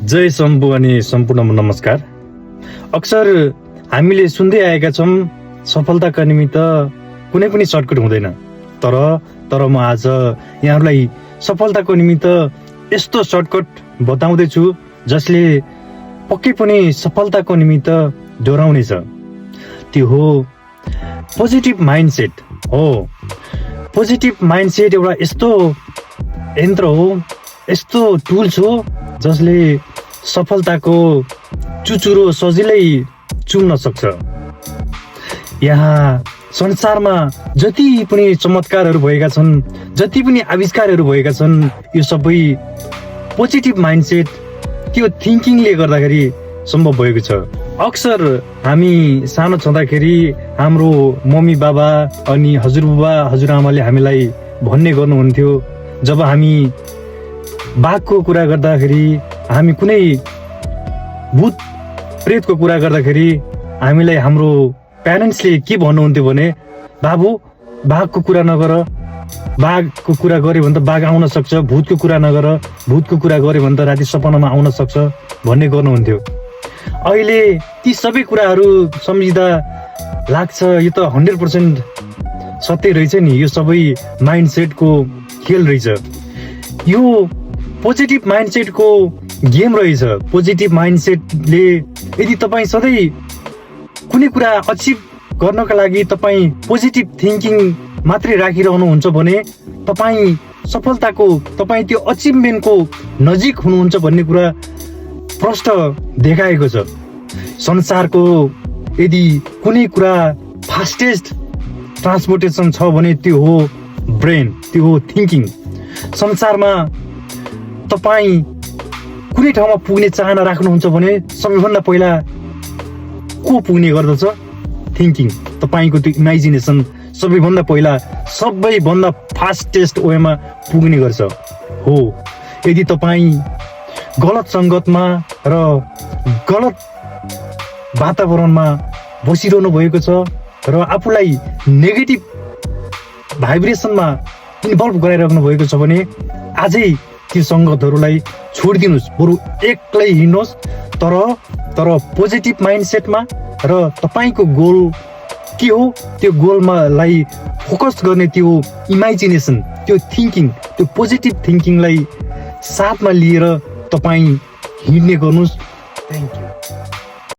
जय शम्भु अनि सम्पूर्ण नमस्कार। अक्सर हामीले सुन्दै आएका छौँ सफलताका निमित्त कुनै पनि सर्टकट हुँदैन। तर म आज यहाँहरूलाई सफलताको निमित्त यस्तो सर्टकट बताउँदैछु जसले पक्कै पनि सफलताको निमित्त डोराउनेछ। त्यो हो पोजिटिभ माइन्डसेट हो। पोजिटिभ माइन्डसेट एउटा यस्तो यन्त्र हो, यस्तो टुल्स हो जसले सफलताको चुचुरो सजिलै चुम्न सक्छ। यहाँ संसारमा जति पनि चमत्कारहरू भएका छन्, जति पनि आविष्कारहरू भएका छन्, यो सबै पोजिटिभ माइन्डसेट, त्यो थिङ्किङले गर्दाखेरि सम्भव भएको छ। अक्सर हामी सानो छँदाखेरि हाम्रो मम्मी बाबा अनि हजुरबुबा हजुरआमाले हामीलाई भन्ने गर्नुहुन्थ्यो, जब हामी बाघको कुरा गर्दाखेरि, हामी कुनै भूत प्रेतको कुरा गर्दाखेरि हामीलाई हाम्रो प्यारेन्ट्सले के भन्नुहुन्थ्यो भने, बाबु बाघको कुरा नगर, बाघको कुरा गऱ्यो भने त बाघ आउन सक्छ, भूतको कुरा नगर, भूतको कुरा गऱ्यो भने त राति सपनामा आउन सक्छ भन्ने गर्नुहुन्थ्यो। अहिले ती सबै कुराहरू सम्झिँदा लाग्छ यो त 100% सत्य रहेछ नि, यो सबै माइन्डसेटको खेल रहेछ, यो पोजिटिभ माइन्डसेटको गेम रहेछ। पोजिटिभ माइन्डसेटले यदि तपाईँ सधैँ कुनै कुरा अचिभ गर्नका लागि तपाईँ पोजिटिभ थिङ्किङ मात्रै राखिरहनुहुन्छ भने तपाईँ सफलताको, तपाईँ त्यो अचिभमेन्टको नजिक हुनुहुन्छ भन्ने कुरा प्रष्ट देखाएको छ। संसारको यदि कुनै कुरा फास्टेस्ट ट्रान्सपोर्टेसन छ भने त्यो हो ब्रेन, त्यो हो थिङ्किङ। संसारमा तपाईँ कुनै ठाउँमा पुग्ने चाहना राख्नुहुन्छ भने सबैभन्दा पहिला को पुग्ने गर्दछ? थिङ्किङ। तपाईँको त्यो इमेजिनेसन सबैभन्दा पहिला सबैभन्दा फास्टेस्ट वेमा पुग्ने गर्छ हो। यदि तपाईँ गलत सङ्गतमा र गलत वातावरणमा बसिरहनु भएको छ र आफूलाई नेगेटिभ भाइब्रेसनमा इन्भल्भ गराइराख्नु भएको छ भने आजै त्यो सङ्गतहरूलाई छोडिदिनुहोस्, बरु एक्लै हिँड्नुहोस्, तर पोजिटिभ माइन्डसेटमा र तपाईँको गोल के हो त्यो गोलमालाई फोकस गर्ने त्यो इमेजिनेसन, त्यो थिङ्किङ, त्यो पोजिटिभ थिङ्किङलाई साथमा लिएर तपाईँ हिँड्ने गर्नुहोस्। Thank you.